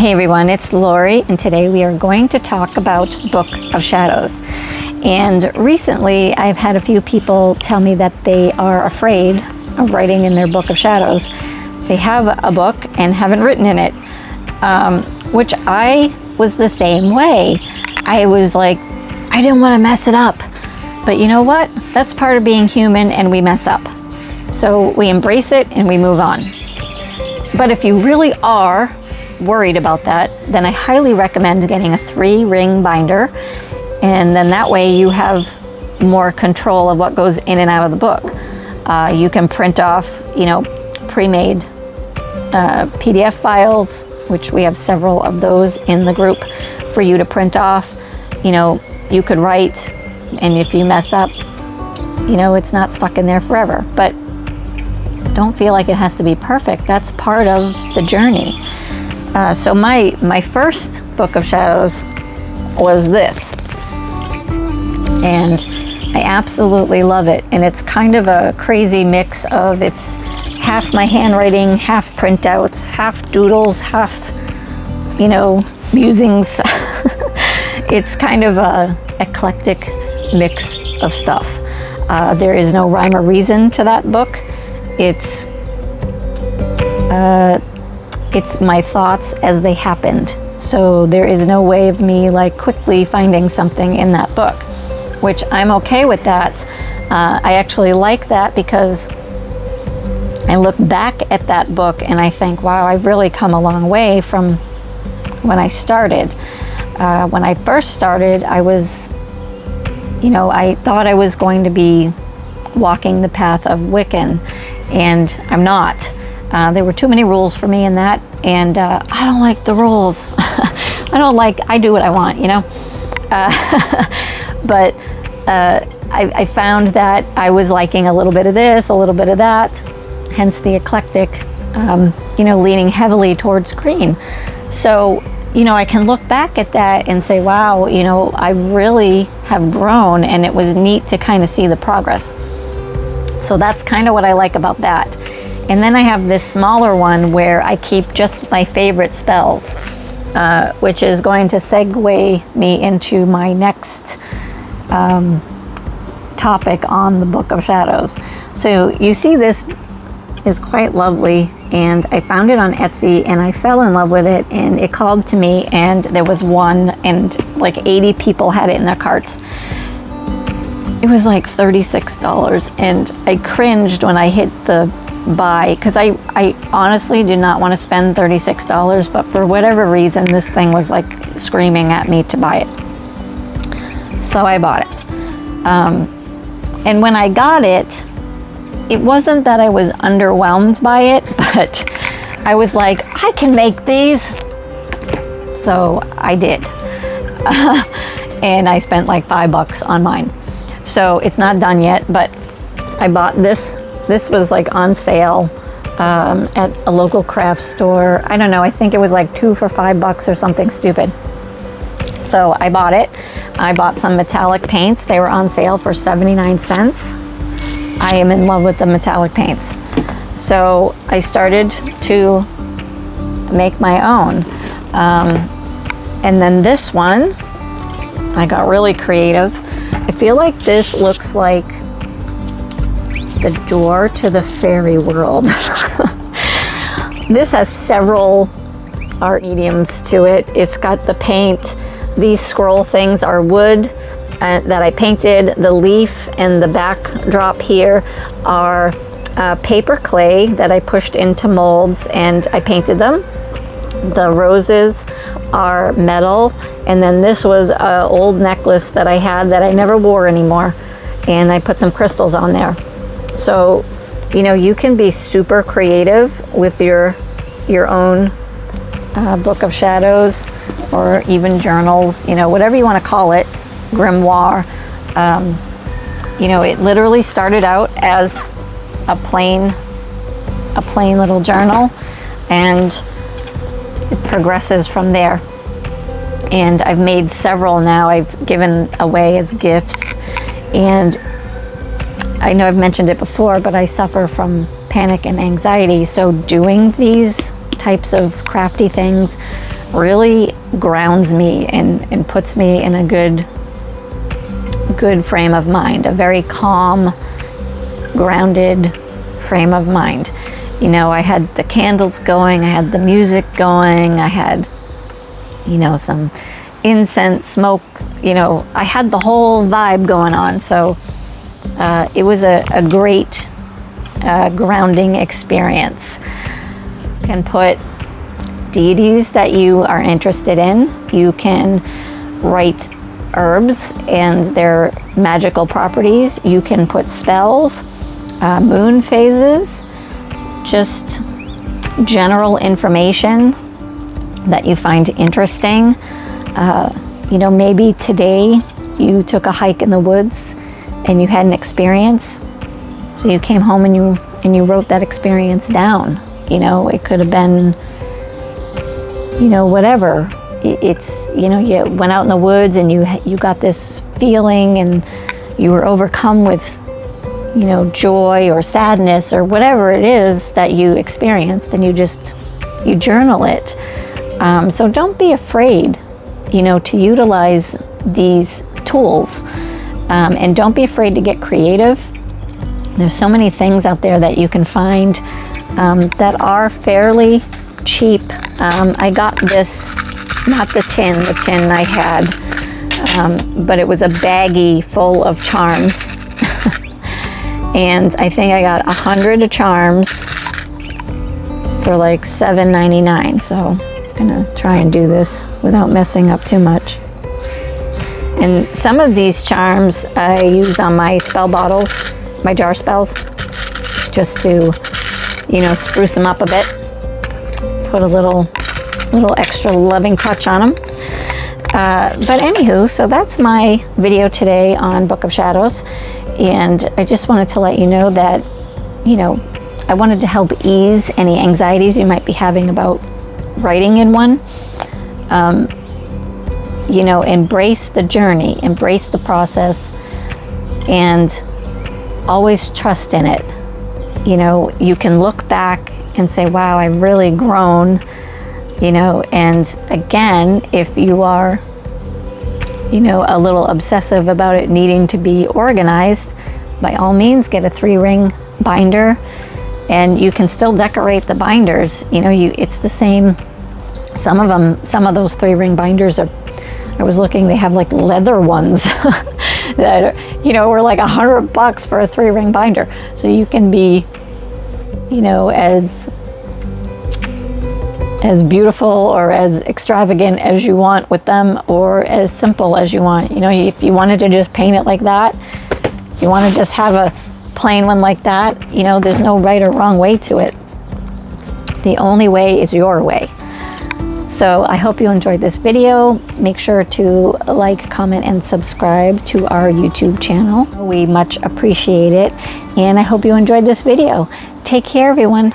Hey everyone, it's Laurie, and today we are going to talk about Book of Shadows. And recently I've had a few people tell me that they are afraid of writing in their Book of Shadows. They have a book and haven't written in it, which I was the same way. I was like, I didn't want to mess it up. But you know what? That's part of being human, and we mess up. So we embrace it and we move on. But if you really are worried about that, then I highly recommend getting a 3-ring binder, and then that way you have more control of what goes in and out of the book. You can print off, pre-made PDF files, which we have several of those in the group for you to print off. You could write, and if you mess up, it's not stuck in there forever. But don't feel like it has to be perfect. That's part of the journey. So my first Book of Shadows was this, and I absolutely love it. And it's kind of a crazy mix of, it's half my handwriting, half printouts, half doodles, half, musings. It's kind of a eclectic mix of stuff. There is no rhyme or reason to that book. It's my thoughts as they happened. So there is no way of me quickly finding something in that book, which I'm okay with that. I actually like that because I look back at that book and I think, wow, I've really come a long way from when I started. When I first started, I was, I thought I was going to be walking the path of Wiccan, and I'm not. There were too many rules for me in that, and I don't like the rules. I do what I want, but I found that I was liking a little bit of this, a little bit of that, hence the eclectic, leaning heavily towards green. So, I can look back at that and say, wow, I really have grown, and it was neat to kind of see the progress. So that's kind of what I like about that. And then I have this smaller one where I keep just my favorite spells, which is going to segue me into my next topic on the Book of Shadows. So you see, this is quite lovely, and I found it on Etsy and I fell in love with it, and it called to me, and there was one, and 80 people had it in their carts. It was $36, and I cringed when I hit the buy, because I honestly did not want to spend $36, but for whatever reason this thing was screaming at me to buy it. So I bought it. And when I got it, it wasn't that I was underwhelmed by it, but I was like, I can make these. So I did. And I spent $5 on mine. So it's not done yet, but I bought this. This was on sale at a local craft store. I don't know, I think it was 2 for $5 or something stupid. So I bought it. I bought some metallic paints. They were on sale for 79 cents. I am in love with the metallic paints. So I started to make my own. And then this one, I got really creative. I feel like this looks like the door to the fairy world. This has several art mediums to it. It's got the paint. These scroll things are wood that I painted. The leaf and the backdrop here are paper clay that I pushed into molds, and I painted them. The roses are metal, and then this was an old necklace that I had that I never wore anymore, and I put some crystals on there. So, you can be super creative with your own Book of Shadows, or even journals, whatever you want to call it, grimoire. It literally started out as a plain little journal, and it progresses from there. And I've made several now. I've given away as gifts, and I know I've mentioned it before, but I suffer from panic and anxiety. So doing these types of crafty things really grounds me and puts me in a good frame of mind, a very calm, grounded frame of mind. You know, I had the candles going, I had the music going, I had, you know, some incense smoke, you know, I had the whole vibe going on. So it was a great grounding experience. You can put deities that you are interested in. You can write herbs and their magical properties. You can put spells, moon phases, just general information that you find interesting. You know, maybe today you took a hike in the woods and you had an experience, so you came home and you wrote that experience down. You know, it could have been, you know, whatever. It's, you know, you went out in the woods and you got this feeling and you were overcome with, you know, joy or sadness or whatever it is that you experienced, and you journal it. So don't be afraid, you know, to utilize these tools, and don't be afraid to get creative. There's so many things out there that you can find that are fairly cheap. I got this, not the tin I had, but it was a baggie full of charms. And I think I got 100 charms for like $7.99. So I'm gonna try and do this without messing up too much. And some of these charms I use on my spell bottles, my jar spells, just to, you know, spruce them up a bit. Put a little extra loving touch on them. But anywho, so that's my video today on Book of Shadows. And I just wanted to let you know that, you know, I wanted to help ease any anxieties you might be having about writing in one. You know, embrace the journey, embrace the process, and always trust in it. You know, you can look back and say, wow, I've really grown, you know. And again, if you are, you know, a little obsessive about it needing to be organized, by all means get a 3-ring binder, and you can still decorate the binders. You know, it's the same. Some of those 3-ring binders are, I was looking, they have like leather ones that are, you know, were like $100 for a 3-ring binder. So you can be, you know, as beautiful or as extravagant as you want with them, or as simple as you want. You know, if you wanted to just paint it like that, if you want to just have a plain one like that, you know, there's no right or wrong way to it. The only way is your way. So I hope you enjoyed this video. Make sure to like, comment, and subscribe to our YouTube channel. We much appreciate it. And I hope you enjoyed this video. Take care, everyone.